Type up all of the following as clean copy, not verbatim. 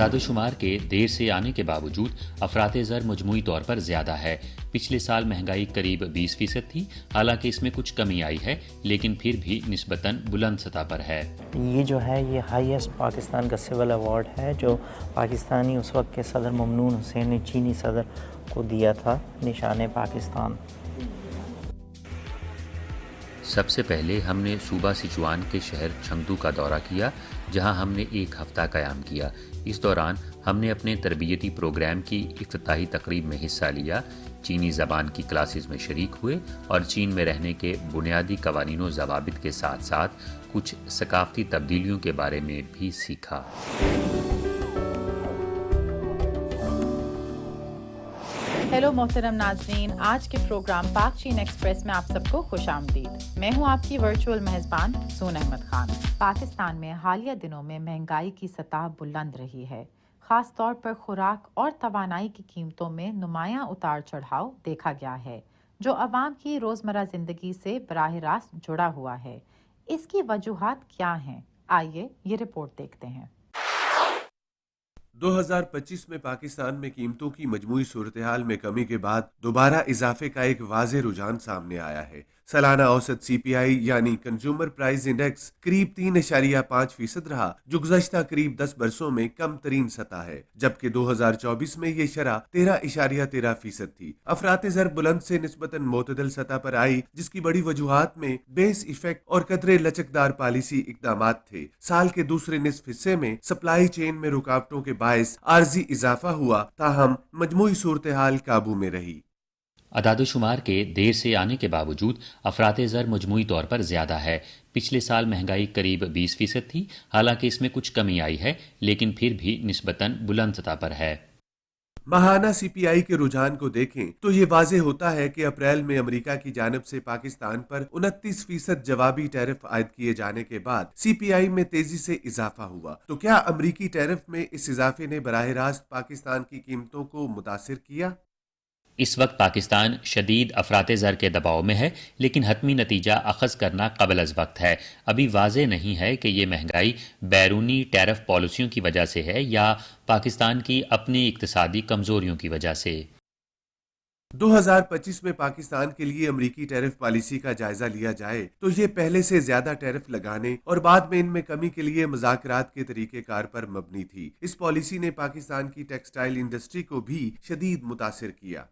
अदाद शुमार के देर से आने के बावजूद अफरात ज़र मजमूई तौर पर ज़्यादा है। पिछले साल महंगाई करीब 20% थी, हालांकि इसमें कुछ कमी आई है, लेकिन फिर भी निस्बतन बुलंद सतह पर है। ये जो है ये हाईएस्ट पाकिस्तान का सिविल अवार्ड है जो पाकिस्तानी उस वक्त के सदर ममनून हुसैन ने चीनी सदर को दिया था, निशान पाकिस्तान। सबसे पहले हमने सूबा सिचुआन के शहर चंगतू का दौरा किया, जहां हमने एक हफ्ता क़याम किया। इस दौरान हमने अपने तरबियती प्रोग्राम की इफ्तिताही तकरीब में हिस्सा लिया, चीनी ज़बान की क्लासेस में शरीक हुए और चीन में रहने के बुनियादी कवानीन व ज़वाबित के साथ साथ कुछ सकाफ़ती तब्दीलियों के बारे में भी सीखा। हेलो मोहतरम नाजरीन, आज के प्रोग्राम पाक चीन एक्सप्रेस में आप सबको खुश आमदीद। मैं हूँ आपकी वर्चुअल मेज़बान सून अहमद खान। पाकिस्तान में हालिया दिनों में महंगाई की सतह बुलंद रही है। ख़ास तौर पर खुराक और तवानाई की कीमतों में नुमायाँ उतार चढ़ाव देखा गया है, जो अवाम की रोज़मर्रा ज़िंदगी से बराह रास्त जुड़ा हुआ है। इसकी वजूहात क्या हैं? आइए ये रिपोर्ट देखते हैं। 2025 में पाकिस्तान में कीमतों की मजमूई सूरत-ए-हाल में कमी के बाद दोबारा इजाफे का एक वाज़ेह रुझान सामने आया है। सालाना औसत CPI यानी कंज्यूमर प्राइस इंडेक्स करीब 3.5% रहा, जो गुज़श्ता करीब 10 बरसों में कम तरीन सतह है, जबकि 2024 में ये शरह 13.13% थी। अफरात ज़र बुलंद से निस्बतन मोतदल सतह पर आई, जिसकी बड़ी वजूहात में बेस इफेक्ट और कदरे लचकदार पॉलिसी इकदामात थे। साल के दूसरे निस्फ हिस्से में सप्लाई चेन में रुकावटों के बायस आर्जी इजाफा हुआ, ताहम मजमूई सूरत-ए-हाल काबू में रही। अदाद शुमार के देर से आने के बावजूद अफरात ज़र मजमूई तौर पर ज़्यादा है। पिछले साल महंगाई करीब 20% थी, हालांकि इसमें कुछ कमी आई है, लेकिन फिर भी निस्बतन बुलंद सतह पर है। माहाना CPI के रुझान को देखें तो ये वाज़ेह होता है कि अप्रैल में अमेरिका की जानिब से पाकिस्तान पर 29% जवाबी टैरिफ आयद किए जाने के बाद CPI में तेजी से इजाफा हुआ। तो क्या अमेरिकी टैरिफ में इस इजाफे ने बराह रास्त पाकिस्तान की कीमतों को मुतासिर किया? इस वक्त पाकिस्तान शदीद अफरात ज़र के दबाव में है, लेकिन हतमी नतीजा अखज़ करना कबल अज़ वक्त है। अभी वाज़े नहीं है कि ये महंगाई बैरूनी टैरिफ पॉलिसियों की वजह से है या पाकिस्तान की अपनी इक्तिसादी कमज़ोरियों की वजह से। 2025 में पाकिस्तान के लिए अमेरिकी टैरिफ पॉलिसी का जायजा लिया जाए तो ये पहले से ज्यादा टैरिफ लगाने और बाद में इनमें कमी के लिए मुज़ाकरात के तरीक़ेकार पर मबनी थी। इस पॉलिसी ने पाकिस्तान की टेक्सटाइल इंडस्ट्री को भी शदीद मुतासिर किया।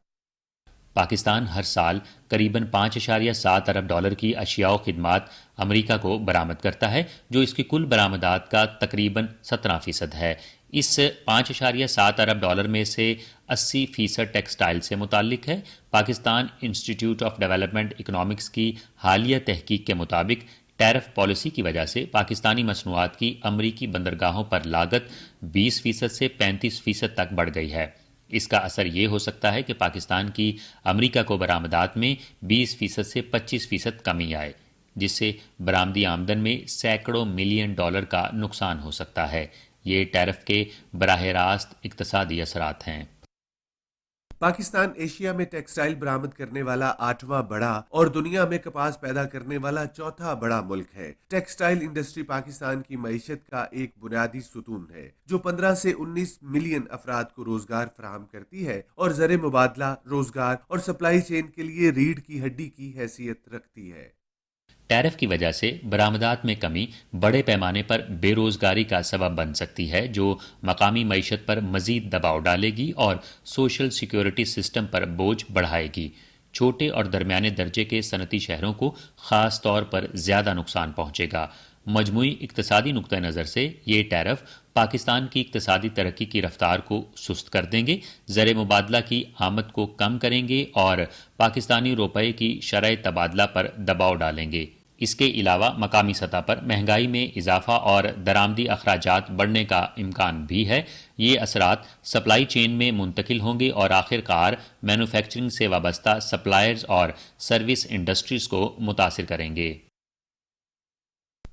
पाकिस्तान हर साल करीबन 5.7 अरब डॉलर की अशिया व खिदमात अमरीका को बरामद करता है, जो इसकी कुल बरामदात का तकरीबन 17% है। इस 5.7 अरब डॉलर में से 80% टेक्सटाइल से मुताल्लिक है। Pakistan institute of development economics की हालिया तहकीक के मुताबिक टैरिफ पॉलिसी की वजह से पाकिस्तानी मसनूआत की अमरीकी बंदरगाहों पर लागत 20% से 35% तक बढ़ गई है। इसका असर ये हो सकता है कि पाकिस्तान की अमरीका को बरामदात में 20% से 25% कमी आए, जिससे बरामदी आमदन में सैकड़ों मिलियन डॉलर का नुकसान हो सकता है। ये टैरिफ के बराह रास्त इक्तसादी असरात हैं। पाकिस्तान एशिया में टेक्सटाइल बरामद करने वाला 8वां बड़ा और दुनिया में कपास पैदा करने वाला 4था बड़ा मुल्क है। टेक्सटाइल इंडस्ट्री पाकिस्तान की मईशत का एक बुनियादी सुतून है, जो 15 से 19 मिलियन अफराद को रोजगार फराहम करती है और ज़र मुबादला, रोजगार और सप्लाई चेन के लिए रीढ़ की हड्डी की हैसियत रखती है। टैरिफ की वजह से बरामदात में कमी बड़े पैमाने पर बेरोजगारी का सबब बन सकती है, जो मकामी मईशत पर मजीद दबाव डालेगी और सोशल सिक्योरिटी सिस्टम पर बोझ बढ़ाएगी। छोटे और दरमियाने दर्जे के सनती शहरों को ख़ास तौर पर ज़्यादा नुकसान पहुंचेगा। मजमूई इक्तसादी नुक्ता नज़र से ये टैरिफ पाकिस्तान की इक्तसादी तरक्की की रफ्तार को सुस्त कर देंगे, ज़र मुबादला की आमद को कम करेंगे और पाकिस्तानी रुपये की शरह तबादला पर दबाव डालेंगे। इसके अलावा मकामी सतह पर महंगाई में इजाफा और दरामदी अखराजात बढ़ने का इम्कान भी है। ये असरात सप्लाई चेन में मुंतकिल होंगे और आखिरकार मैन्युफैक्चरिंग से वाबस्ता सप्लायर्स और सर्विस इंडस्ट्रीज को मुतासिर करेंगे।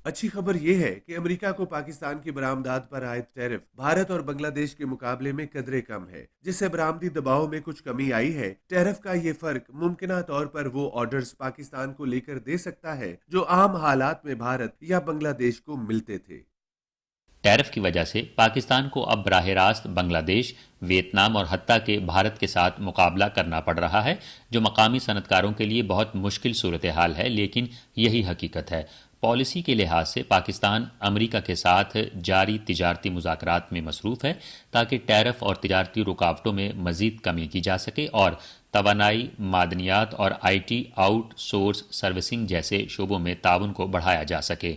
अच्छी खबर यह है कि अमेरिका को पाकिस्तान की बरामदात पर आयद टैरिफ भारत और बांग्लादेश के मुकाबले में कदरे कम है, जिससे बरामदी दबाव में कुछ कमी आई है। टैरिफ का ये फर्क मुमकिना तौर पर वो ऑर्डर्स पाकिस्तान को लेकर दे सकता है जो आम हालात में भारत या बांग्लादेश को मिलते थे। टैरिफ की वजह से पाकिस्तान को अब बराह रास्त बांग्लादेश, वियतनाम और हत्ता के भारत के साथ मुकाबला करना पड़ रहा है, जो मकामी सनतकारों के लिए बहुत मुश्किल सूरत हाल है, लेकिन यही हकीकत है। पॉलिसी के लिहाज से पाकिस्तान अमेरिका के साथ जारी तिजारती मुज़ाकरात में मसरूफ़ है ताकि टैरिफ और तिजारती रुकावटों में मज़ीद कमी की जा सके और तवानाई, मादनियात और IT आउटसोर्स सर्विसिंग जैसे शोबों में ताउन को बढ़ाया जा सके।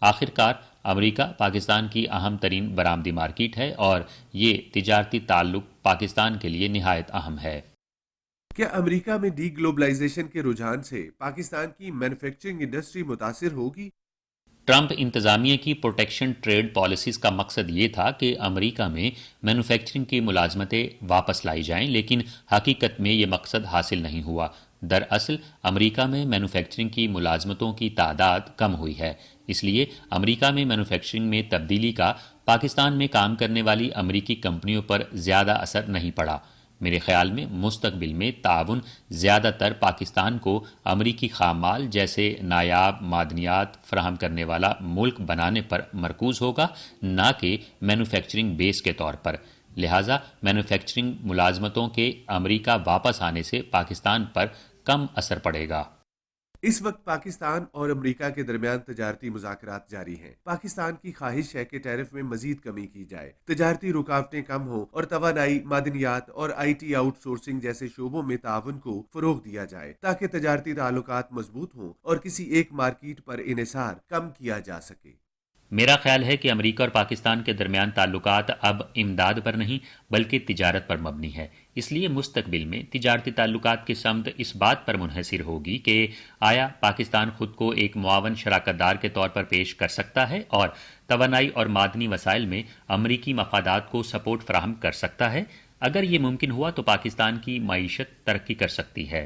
आखिरकार अमेरिका पाकिस्तान की अहम तरीन बरामदी मार्केट है और ये तिजारती ताल्लुक पाकिस्तान के लिए निहायत अहम है। क्या अमेरिका में डी ग्लोबलाइजेशन के रुझान से पाकिस्तान की मैन्युफैक्चरिंग इंडस्ट्री मुतासिर होगी? ट्रंप इंतजामिया की प्रोटेक्शन ट्रेड पॉलिसीज का मकसद ये था कि अमेरिका में मैन्युफैक्चरिंग की मुलाजमतें वापस लाई जाएं, लेकिन हकीकत में ये मकसद हासिल नहीं हुआ। दरअसल अमेरिका में मैन्युफैक्चरिंग की मुलाजमतों की तादाद कम हुई है, इसलिए अमेरिका में मैन्युफैक्चरिंग में तब्दीली का पाकिस्तान में काम करने वाली अमेरिकी कंपनियों पर ज़्यादा असर नहीं पड़ा। मेरे ख्याल में मुस्तकबिल में ताउन ज़्यादातर पाकिस्तान को अमरीकी खाम माल जैसे नायाब मादनियात फराहम करने वाला मुल्क बनाने पर मरकूज़ होगा, ना कि मैन्युफैक्चरिंग बेस के तौर पर। लिहाजा मैन्युफैक्चरिंग मुलाजमतों के अमरीका वापस आने से पाकिस्तान पर कम असर पड़ेगा। इस वक्त पाकिस्तान और अमेरिका के दरमियान तजारती मुज़ाकरात जारी हैं। पाकिस्तान की ख्वाहिश है कि टैरिफ में मजीद कमी की जाए, तजारती रुकावटें कम हो और तवानाई, मादनियात और IT आउटसोर्सिंग जैसे शोबों में ताउन को फरोग दिया जाए ताकि तजारती ताल्लुकात मजबूत हों और किसी एक मार्केट पर इन्हिसार कम किया जा सके। मेरा ख्याल है कि अमेरिका और पाकिस्तान के दरमियान ताल्लुकात अब इमदाद पर नहीं बल्कि तिजारत पर मबनी है। इसलिए मुस्तकबिल में तिजारती ताल्लुकात की समत इस बात पर मुनहसिर होगी कि आया पाकिस्तान खुद को एक मुआवन शराकतदार के तौर पर पेश कर सकता है और तवानाई और मादनी वसाइल में अमरीकी मफादात को सपोर्ट फराहम कर सकता है। अगर ये मुमकिन हुआ तो पाकिस्तान की मईशत तरक्की कर सकती है।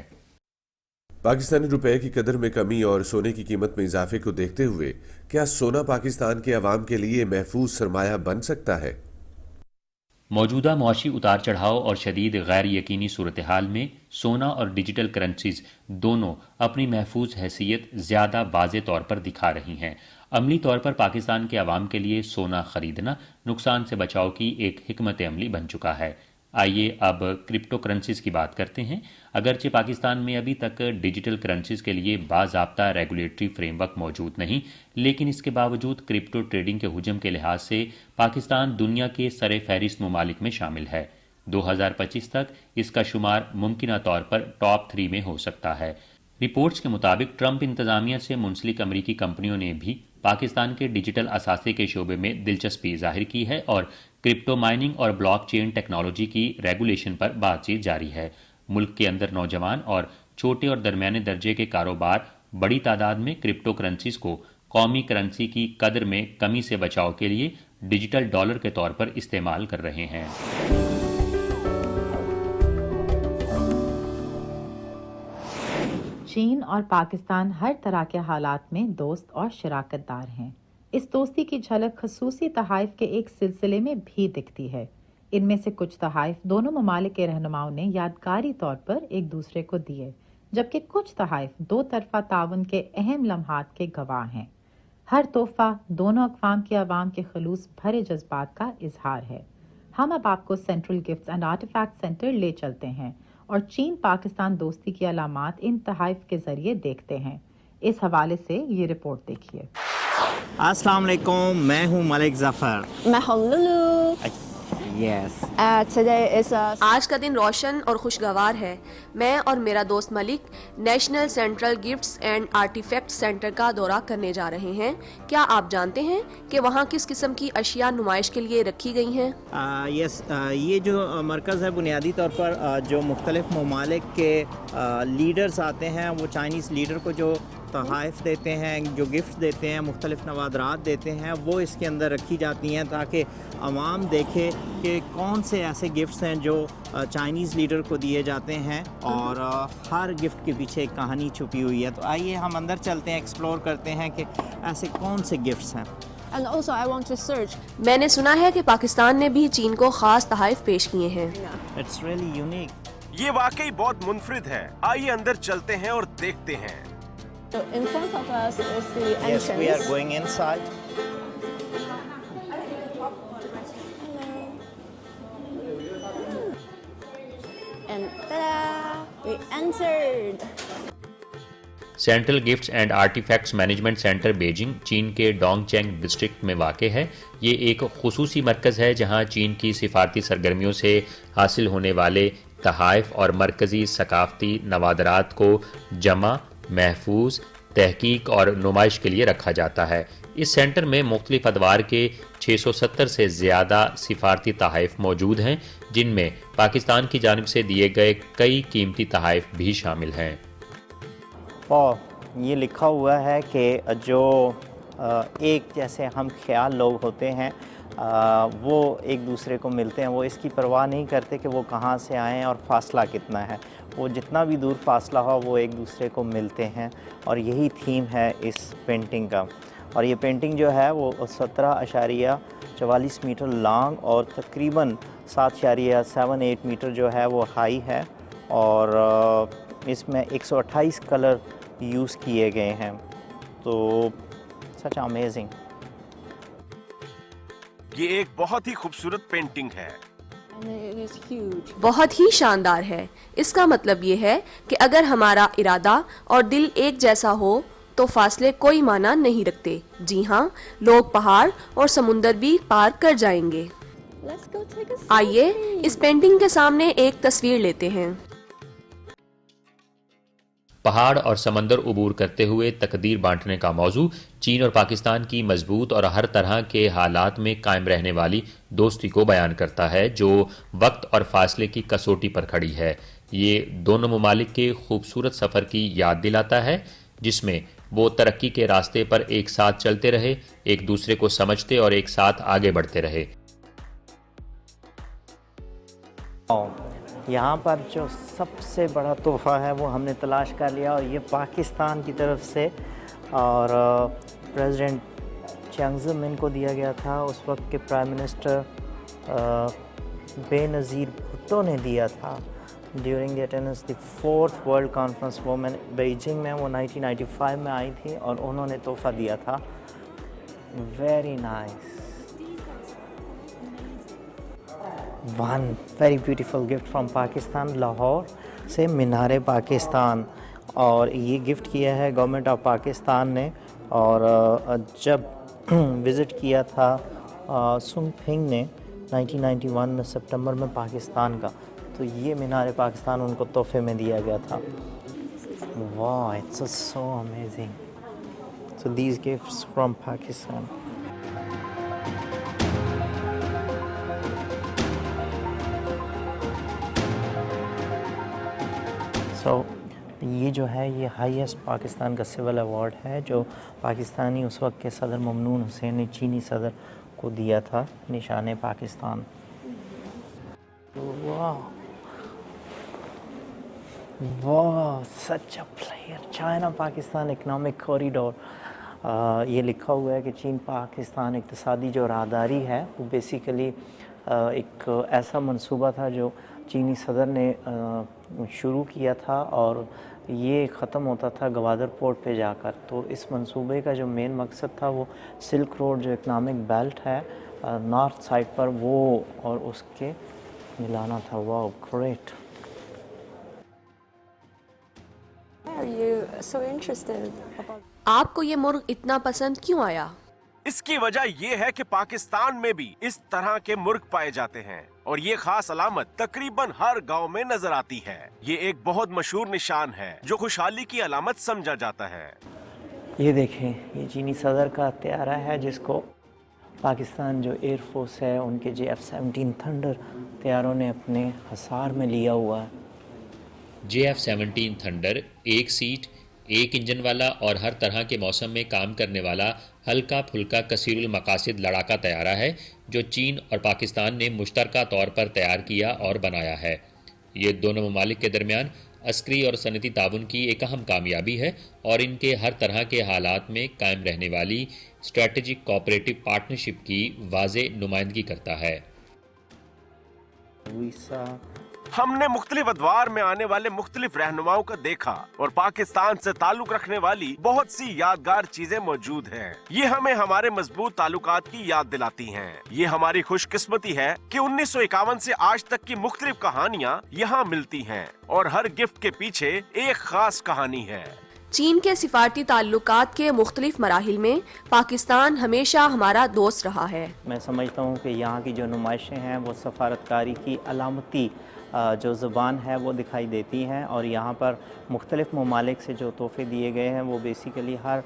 पाकिस्तानी रुपए की कदर में कमी और सोने की कीमत में इजाफे को देखते हुए क्या सोना पाकिस्तान के अवाम के लिए महफूज सरमाया बन सकता है? मौजूदा मुआशी उतार चढ़ाव और शदीद गैर यकीनी सूरत हाल में सोना और डिजिटल करेंसीज दोनों अपनी महफूज हैसियत ज़्यादा वाज़े तौर पर दिखा रही हैं। अमली तौर पर पाकिस्तान के अवाम के लिए सोना खरीदना नुकसान से बचाव की एक हिकमत अमली बन चुका है। आइए अब क्रिप्टो करेंसीज की बात करते हैं। अगरचे पाकिस्तान में अभी तक डिजिटल करेंसीज के लिए बाज़ाब्ता रेगुलेटरी फ्रेमवर्क मौजूद नहीं, लेकिन इसके बावजूद क्रिप्टो ट्रेडिंग के हुजम के लिहाज से पाकिस्तान दुनिया के सरे फहरिस्त ममालिक में शामिल है। 2025 तक इसका शुमार मुमकिना तौर पर टॉप 3 में हो सकता है। रिपोर्ट्स के मुताबिक ट्रंप इंतजामिया से मुंसलिक अमरीकी कंपनियों ने भी पाकिस्तान के डिजिटल असासे के शोबे में दिलचस्पी जाहिर की है और क्रिप्टो माइनिंग और ब्लॉकचेन टेक्नोलॉजी की रेगुलेशन पर बातचीत जारी है। मुल्क के अंदर नौजवान और छोटे और दरमियाने दर्जे के कारोबार बड़ी तादाद में क्रिप्टो करेंसीज को कौमी करेंसी की कदर में कमी से बचाव के लिए डिजिटल डॉलर के तौर पर इस्तेमाल कर रहे हैं। चीन और पाकिस्तान हर तरह के हालात में दोस्त और शराकतदार हैं। इस दोस्ती की झलक खसूसी तहाइफ के एक सिलसिले में भी दिखती है। इनमें से कुछ तहाइफ दोनों ममालिक के रहनुमाओं ने यादगारी तौर पर एक दूसरे को दिए, जबकि कुछ तहाइफ दो तरफा ताउन के अहम लम्हात के गवाह हैं। हर तोहफा दोनों अक़वाम के अवाम के खलूस भरे जज्बात का इजहार है। हम अब आपको central gifts and artifact centre ले चलते हैं और चीन पाकिस्तान दोस्ती की अलामात इन तहाइफ के जरिए देखते हैं। इस हवाले से ये रिपोर्ट देखिए। अस्सलाम वालेकुम, मैं हूँ मलिक ज़फ़र। मैं हूँ लुलू। यस। आज का दिन रोशन और खुशगवार है। मैं और मेरा दोस्त Malik national central gifts and artifact centre का दौरा करने जा रहे हैं। क्या आप जानते हैं कि वहाँ किस किस्म की अशिया नुमाइश के लिए रखी गई हैं? यस, ये जो मरकज़ है बुनियादी तौर पर जो मुख्तलिफ ममालिक के लीडर्स आते हैं, वो चाइनीज़ लीडर को जो तोहफ़े देते हैं, जो गिफ्ट देते हैं, मुख्तलिफ नवादरात देते हैं, वो इसके अंदर रखी जाती हैं ताकि आवाम देखे कि कौन से ऐसे गिफ्ट्स हैं जो चाइनीज़ लीडर को दिए जाते हैं और हर गिफ्ट के पीछे एक कहानी छुपी हुई है। तो आइए हम अंदर चलते हैं, एक्सप्लोर करते हैं कि ऐसे कौन से गिफ्ट्स हैं। And also I want to search. मैंने सुना है कि पाकिस्तान ने भी चीन को खास तोहफ़े पेश किए हैं। It's really unique. ये वाकई बहुत मुनफरिद है। आइए अंदर चलते हैं और देखते हैं। So in front of us is the Yes, entrance. we are going inside. and ta-da! We entered! Central gifts and artifacts management centre Beijing चीन के डोंगचेंग डिस्ट्रिक्ट में वाक़ है। ये एक खुसूसी मरकज़ है जहाँ चीन की सिफारती सरगर्मियों से हासिल होने वाले तहाइफ और मरकज़ी सकाफ़ती नवादरात को जमा, महफूज, तहकीक और नुमाइश के लिए रखा जाता है। इस सेंटर में मुख्तलिफ अदवार के 670 से ज़्यादा सिफारती तहाइफ मौजूद हैं, जिनमें पाकिस्तान की जानिब से दिए गए कई कीमती तहाइफ भी शामिल हैं। और ये लिखा हुआ है कि जो एक जैसे हम ख्याल लोग होते हैं वो एक दूसरे को मिलते हैं, वो इसकी परवाह नहीं करते कि वो कहाँ से आए हैं और फासला कितना है, वो जितना भी दूर फासला हो वो एक दूसरे को मिलते हैं। और यही थीम है इस पेंटिंग का। और ये पेंटिंग जो है वो 17.44 मीटर लॉन्ग और तकरीबन 7.78 मीटर जो है वो हाई है। और इसमें 128 कलर यूज़ किए गए हैं। तो सच अमेजिंग। ये एक बहुत ही खूबसूरत पेंटिंग है। And it is huge. बहुत ही शानदार है। इसका मतलब ये है कि अगर हमारा इरादा और दिल एक जैसा हो तो फासले कोई माना नहीं रखते। जी हाँ, लोग पहाड़ और समुंदर भी पार कर जाएंगे। Let's go take a आइए selfie. इस पेंटिंग के सामने एक तस्वीर लेते हैं। पहाड़ और समंदर उबूर करते हुए तकदीर बांटने का मौजू चीन और पाकिस्तान की मजबूत और हर तरह के हालात में कायम रहने वाली दोस्ती को बयान करता है, जो वक्त और फासले की कसौटी पर खड़ी है। ये दोनों ममालिक के खूबसूरत सफ़र की याद दिलाता है, जिसमें वो तरक्की के रास्ते पर एक साथ चलते रहे, एक दूसरे को समझते और एक साथ आगे बढ़ते रहे। यहाँ पर जो सबसे बड़ा तोहफ़ा है वो हमने तलाश कर लिया, और ये पाकिस्तान की तरफ से और प्रेसिडेंट चियांग ज़ेमिन को दिया गया था। उस वक्त के प्राइम मिनिस्टर बेनज़ीर भुट्टो ने दिया था during the attendance the 4th world conference women Beijing में। वो 1995 में आई थी और उन्होंने तोहफ़ा दिया था। Very nice, one very beautiful gift from Pakistan, Lahore से मीनार पाकिस्तान। और ये गिफ्ट किया है गवर्नमेंट ऑफ पाकिस्तान ने। और जब विज़िट किया था सुन फिंग ने 1991 में सितंबर में पाकिस्तान का, तो ये मीनार पाकिस्तान उनको तोहफे में दिया गया था। वाह, it's so amazing. So these gifts from Pakistan. ये जो है ये हाईएस्ट पाकिस्तान का सिविल अवार्ड है, जो पाकिस्तानी उस वक्त के सदर ममनून हुसैन ने चीनी सदर को दिया था, निशान पाकिस्तान। वाह वाह, such a player. China Pakistan economic corridor, ये लिखा हुआ है कि चीन पाकिस्तान इक़्तिसादी जो राहदारी है वो बेसिकली एक ऐसा मंसूबा था जो चीनी सदर ने शुरू किया था, और ये ख़त्म होता था गवादर पोर्ट पे जाकर। तो इस मंसूबे का जो मेन मकसद था वो सिल्क रोड जो इकनॉमिक बेल्ट है नॉर्थ साइड पर, वो और उसके मिलाना था। वाह, great. Are you so interested about? आपको ये मुर्ग इतना पसंद क्यों आया? इसकी वजह ये है कि पाकिस्तान में भी इस तरह के मुर्ग पाए जाते हैं और ये खास अलामत तकरीबन हर गांव में नजर आती है। ये एक बहुत मशहूर निशान है जो खुशहाली की अलामत समझा जाता है। ये देखें, ये चीनी सदर का त्यारा है जिसको पाकिस्तान जो एयरफोर्स है उनके JF-17 थंडर त्यारों ने अपने हसार में लिया हुआ है। JF-17 थंडर एक सीट, एक इंजन वाला और हर तरह के मौसम में काम करने वाला हल्का फुल्का कसीरुल मकासिद लड़ाका तैयारा है, जो चीन और पाकिस्तान ने मुश्तरका तौर पर तैयार किया और बनाया है। ये दोनों ममालिक के दरमियान अस्करी और सनती ताउन की एक अहम कामयाबी है और इनके हर तरह के हालात में कायम रहने वाली स्ट्रेटेजिक कोऑपरेटिव पार्टनरशिप की वाज़े नुमाइंदगी करता है। वीसा ہم نے مختلف ادوار میں آنے والے مختلف رہنماؤں کو دیکھا اور پاکستان سے تعلق رکھنے والی بہت سی یادگار چیزیں موجود ہیں. یہ ہمیں ہمارے مضبوط تعلقات کی یاد دلاتی ہیں. یہ ہماری خوش قسمتی ہے کہ 1951 سے آج تک کی مختلف کہانیاں یہاں ملتی ہیں اور ہر گفٹ کے پیچھے ایک خاص کہانی ہے. چین کے سفارتی تعلقات کے مختلف مراحل میں پاکستان ہمیشہ ہمارا دوست رہا ہے. میں سمجھتا ہوں کہ یہاں کی جو نمائشیں ہیں وہ سفارتکاری کی علامتی جو زبان ہے وہ دکھائی دیتی ہیں، اور یہاں پر مختلف ممالک سے جو تحفے دیے گئے ہیں وہ بیسیکلی ہر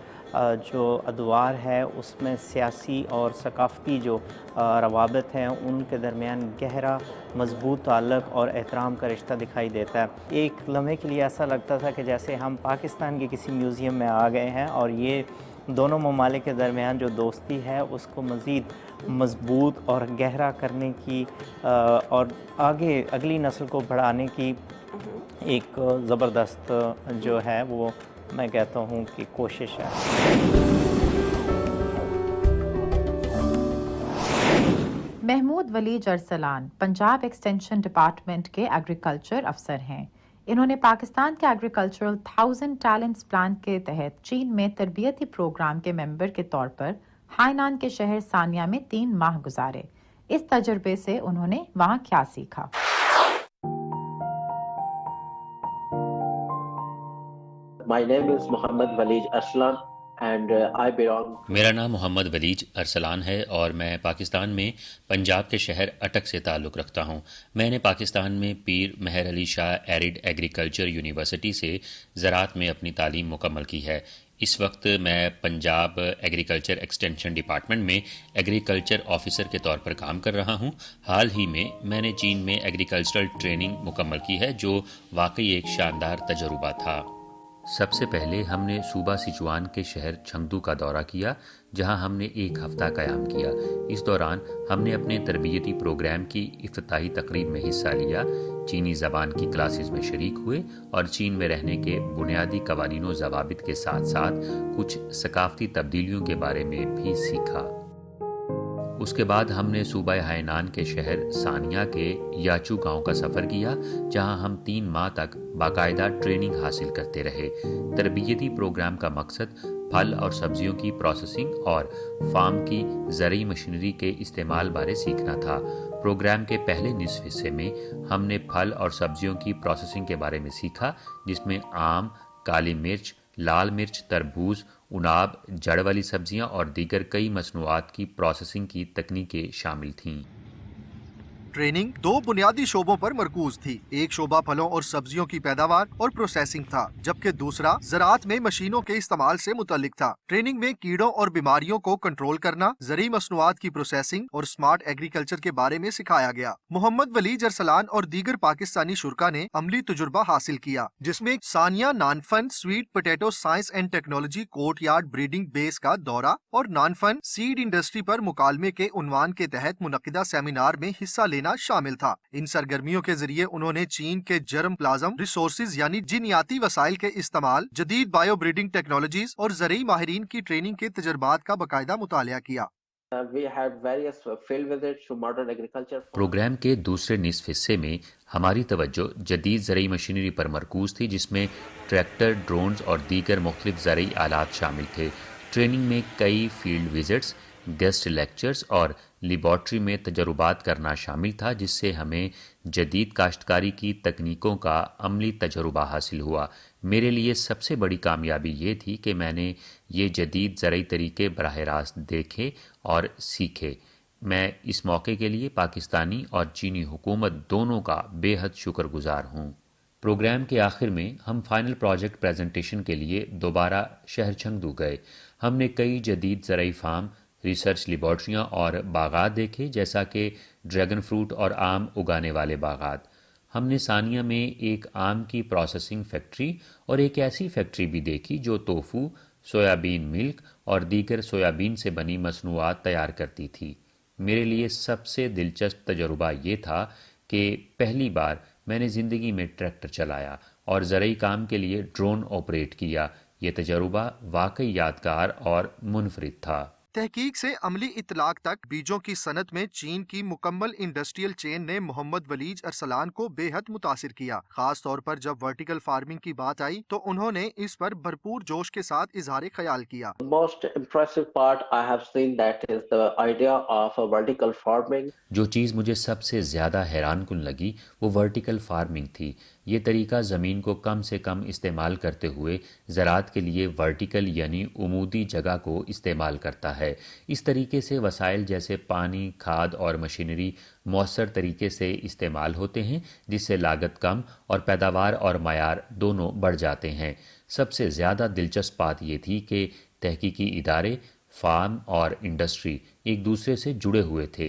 جو ادوار ہے اس میں سیاسی اور ثقافتی جو روابط ہیں ان کے درمیان گہرا مضبوط تعلق اور احترام کا رشتہ دکھائی دیتا ہے. ایک لمحے کے لیے ایسا لگتا تھا کہ جیسے ہم پاکستان کے کسی میوزیم میں آ گئے ہیں، اور یہ دونوں ممالک کے درمیان جو دوستی ہے اس کو مزید مضبوط اور گہرا کرنے کی اور آگے اگلی نسل کو بڑھانے کی ایک زبردست جو ہے وہ میں کہتا ہوں کہ کوشش ہے. Mahmood village Arslan Punjab extension department کے ایگریکلچر افسر ہیں. انہوں نے پاکستان کے ایگریکلچرل 1000 ٹیلنٹس پلان کے تحت چین میں تربیتی پروگرام کے ممبر کے طور پر ہائنان کے شہر سانیہ میں 3 ماہ گزارے. اس تجربے سے انہوں نے وہاں کیا سیکھا؟ My name is Muhammad Walij Arslan and I belong. میرا نام محمد ولیج ارسلان ہے اور میں پاکستان میں پنجاب کے شہر اٹک سے تعلق رکھتا ہوں. میں نے پاکستان میں پیر Mehr Ali Shah arid agriculture university سے زراعت میں اپنی تعلیم مکمل کی ہے. اس وقت میں پنجاب ایگریکلچر ایکسٹینشن ڈپارٹمنٹ میں ایگریکلچر آفیسر کے طور پر کام کر رہا ہوں. حال ہی میں نے چین میں ایگریکلچرل ٹریننگ مکمل کی ہے جو واقعی ایک شاندار تجربہ تھا. سب سے پہلے ہم نے صوبہ سچوان کے شہر چھنگدو کا دورہ کیا جہاں ہم نے 1 ہفتہ قیام کیا. اس دوران ہم نے اپنے تربیتی پروگرام کی افتتاحی تقریب میں حصہ لیا، چینی زبان کی کلاسز میں شریک ہوئے اور چین میں رہنے کے بنیادی قوانین و ضوابط کے ساتھ ساتھ کچھ ثقافتی تبدیلیوں کے بارے میں بھی سیکھا. اس کے بعد ہم نے صوبہ ہائنان کے شہر سانیہ کے یاچو گاؤں کا سفر کیا جہاں ہم 3 ماہ تک باقاعدہ ٹریننگ حاصل کرتے رہے. تربیتی پروگرام کا مقصد پھل اور سبزیوں کی پروسیسنگ اور فارم کی زرعی مشینری کے استعمال بارے سیکھنا تھا. پروگرام کے پہلے نصف حصے میں ہم نے پھل اور سبزیوں کی پروسیسنگ کے بارے میں سیکھا جس میں آم، کالی مرچ، لال مرچ، تربوز، اناب، جڑ والی سبزیاں اور دیگر کئی مصنوعات کی پروسیسنگ کی تکنیکیں شامل تھیں. ٹریننگ 2 بنیادی شعبوں پر مرکوز تھی. ایک شعبہ پھلوں اور سبزیوں کی پیداوار اور پروسیسنگ تھا جبکہ دوسرا زراعت میں مشینوں کے استعمال سے متعلق تھا. ٹریننگ میں کیڑوں اور بیماریوں کو کنٹرول کرنا، زرعی مصنوعات کی پروسیسنگ اور سمارٹ ایگریکلچر کے بارے میں سکھایا گیا. محمد ولیج ارسلان اور دیگر پاکستانی شرکا نے عملی تجربہ حاصل کیا جس میں Sanya Nanfan sweet potato science and technology courtyard breeding base کا دورہ اور نانفن سیڈ انڈسٹری پر مکالمے کے عنوان کے تحت منعقدہ سیمینار میں حصہ لینا شامل تھا. ان سرگرمیوں کے ذریعے انہوں نے چین کے جرم پلازم ریسورسز یعنی جینیاتی وسائل کے استعمال، جدید بائیو بریڈنگ ٹیکنالوجیز اور زرعی ماہرین کی ٹریننگ کے تجربات کا باقاعدہ مطالعہ کیا. پروگرام کے دوسرے نصف حصے میں ہماری توجہ جدید زرعی مشینری پر مرکوز تھی جس میں ٹریکٹر، ڈرونز اور دیگر مختلف زرعی آلات شامل تھے. ٹریننگ میں کئی فیلڈ وزٹس، گیسٹ لیکچرز اور لیبارٹری میں تجربات کرنا شامل تھا جس سے ہمیں جدید کاشتکاری کی تکنیکوں کا عملی تجربہ حاصل ہوا. میرے لیے سب سے بڑی کامیابی یہ تھی کہ میں نے یہ جدید زرعی طریقے براہ راست دیکھے اور سیکھے. میں اس موقع کے لیے پاکستانی اور چینی حکومت دونوں کا بے حد شکر گزار ہوں. پروگرام کے آخر میں ہم فائنل پروجیکٹ پریزنٹیشن کے لیے دوبارہ شہر چھنگدو گئے. ہم نے کئی جدید زرعی فارم، ریسرچ لیبارٹریاں اور باغات دیکھے جیسا کہ ڈریگن فروٹ اور آم اگانے والے باغات. ہم نے سانیہ میں ایک آم کی پروسیسنگ فیکٹری اور ایک ایسی فیکٹری بھی دیکھی جو توفو، سویابین ملک اور دیگر سویابین سے بنی مصنوعات تیار کرتی تھی. میرے لیے سب سے دلچسپ تجربہ یہ تھا کہ پہلی بار میں نے زندگی میں ٹریکٹر چلایا اور زرعی کام کے لیے ڈرون آپریٹ کیا. یہ تجربہ واقعی یادگار اور منفرد تھا. तहकीक से अमली इतलाक तक बीजों की सनत में चीन की मुकम्मल इंडस्ट्रियल चेन ने मोहम्मद वलीद अरसलान को बेहद मुतासिर किया। खास तौर पर जब वर्टिकल फार्मिंग की बात आई तो उन्होंने इस पर भरपूर जोश के साथ इजहार ख्याल किया। Most impressive part I have seen that is the idea of a vertical farming. जो चीज़ मुझे सबसे ज़्यादा हैरान कुन लगी वो वर्टिकल फार्मिंग थी। ये तरीका ज़मीन को कम से कम इस्तेमाल करते हुए ज़राअत के लिए वर्टिकल यानी उमूदी जगह को इस्तेमाल करता है। इस तरीके से वसाइल जैसे पानी, खाद और मशीनरी मौसर तरीके से इस्तेमाल होते हैं, जिससे लागत कम और पैदावार और मयार दोनों बढ़ जाते हैं। सबसे ज़्यादा दिलचस्प बात ये थी कि तहकीकी इदारे, फार्म और इंडस्ट्री एक दूसरे से जुड़े हुए थे।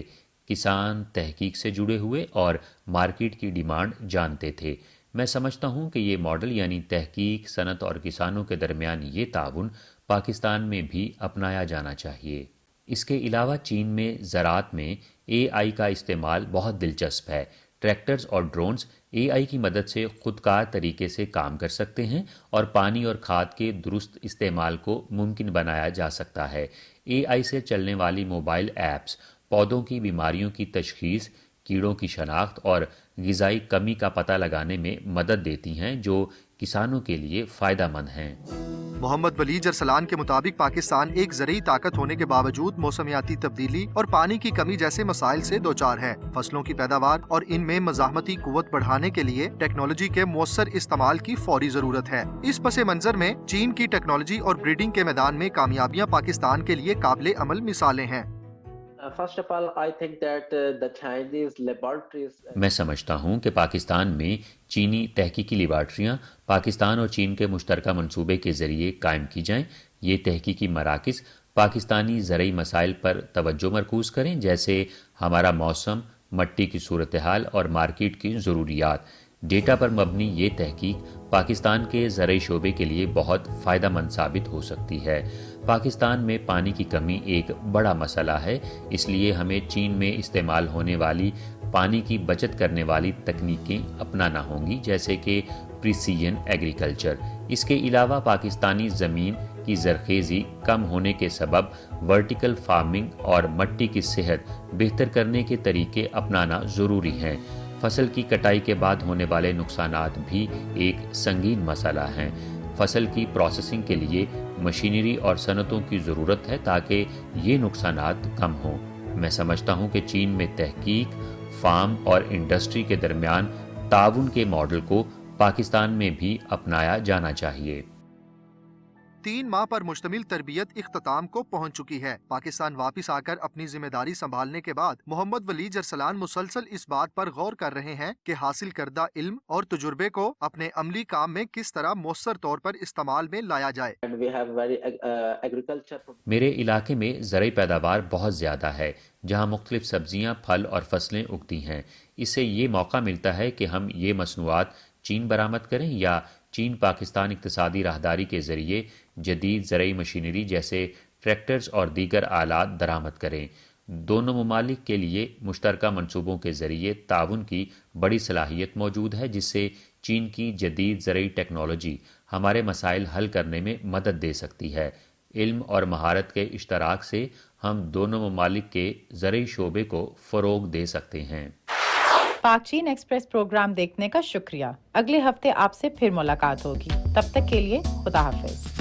किसान तहकीक से जुड़े हुए और मार्केट की डिमांड जानते थे। मैं समझता हूँ कि ये मॉडल यानी तहकीक, सनत और किसानों के दरमियान ये ताउन पाकिस्तान में भी अपनाया जाना चाहिए। इसके अलावा चीन में ज़राअत में AI का इस्तेमाल बहुत दिलचस्प है। ट्रैक्टर्स और ड्रोन्स AI की मदद से खुदकार तरीके से काम कर सकते हैं और पानी और खाद के दुरुस्त इस्तेमाल को मुमकिन बनाया जा सकता है। AI से चलने वाली मोबाइल ऐप्स पौधों की बीमारियों की तशखीस, कीड़ों की शनाख्त और ग़िज़ाई कमी का पता लगाने में मदद देती हैं, जो किसानों के लिए फ़ायदेमंद हैं। मोहम्मद वलीद अरसलान के मुताबिक पाकिस्तान एक ज़रूरी ताकत होने के बावजूद मौसमियाती तब्दीली और पानी की कमी जैसे मसाइल से दो चार है। फसलों की पैदावार और इनमें मज़ाहमती कुव्वत बढ़ाने के लिए टेक्नोलॉजी के मौसर इस्तेमाल की फौरी जरूरत है। इस पस मंजर में चीन की टेक्नोलॉजी और ब्रीडिंग के मैदान में कामयाबियाँ पाकिस्तान के लिए काबिल अमल मिसालें हैं। First of all, I think that the Chinese laboratories. मैं समझता हूँ कि पाकिस्तान में चीनी तहकीकी लेबार्ट्रियाँ पाकिस्तान और चीन के मुश्तरका मंसूबे के ज़रिए कायम की जाएँ। ये तहकीकी मराकज़ पाकिस्तानी ज़रई मसाइल पर तवज्जो मरकूज़ करें, जैसे हमारा मौसम, मट्टी की सूरत हाल और मार्केट की ज़रूरियात। डेटा पर मबनी ये तहकीक पाकिस्तान के ज़रई शोबे के लिए बहुत फ़ायदेमंद साबित हो सकती है। पाकिस्तान में पानी की कमी एक बड़ा मसला है, इसलिए हमें चीन में इस्तेमाल होने वाली पानी की बचत करने वाली तकनीकें अपनाना होंगी, जैसे कि प्रिसीजन एग्रीकल्चर। इसके अलावा पाकिस्तानी ज़मीन की ज़रखेज़ी कम होने के सबब वर्टिकल फार्मिंग और मट्टी की सेहत बेहतर करने के तरीके अपनाना ज़रूरी हैं। फसल की कटाई के बाद होने वाले नुकसानात भी एक संगीन मसला हैं। फसल की प्रोसेसिंग के लिए मशीनरी और सनतों की ज़रूरत है ताकि ये नुकसानात कम हों। मैं समझता हूँ कि चीन में तहकीक, फार्म और इंडस्ट्री के दरमियान ताउन के मॉडल को पाकिस्तान में भी अपनाया जाना चाहिए। 3 माह पर मुश्तमिल तरबियत इख्तिताम को पहुंच चुकी है। पाकिस्तान वापस आकर अपनी जिम्मेदारी संभालने के बाद मोहम्मद वलीद अरसलान मुसलसल इस बात पर गौर कर रहे हैं कि हासिल करदा इल्म और तजुर्बे को अपने अमली काम में किस तरह मौसर तौर पर इस्तेमाल में लाया जाए। मेरे इलाके में ज़रई पैदावार बहुत ज़्यादा है, जहाँ मुख्तलिफ सब्जियाँ, फल और फसलें उगती हैं। इससे ये मौका मिलता है कि हम ये मसनूआत चीन बरामद करें या चीन पाकिस्तान इक्तिसादी राहदारी के ज़रिए जदीद ज़रई मशीनरी जैसे ट्रैक्टर्स और दीगर आलात दरामद करें। दोनों ममालिक के लिए मुश्तरका मंसूबों के ज़रिए ताउन की बड़ी सलाहियत मौजूद है, जिससे चीन की जदीद ज़रई टेक्नोलॉजी हमारे मसाइल हल करने में मदद दे सकती है। इल्म और महारत के इश्तराक से हम दोनों ममालिक के ज़रई शोबे को फ़रोग दे सकते हैं। पाक चीन एक्सप्रेस प्रोग्राम देखने का शुक्रिया। अगले हफ्ते आपसे फिर मुलाकात होगी। तब तक के लिए खुदा हाफिज।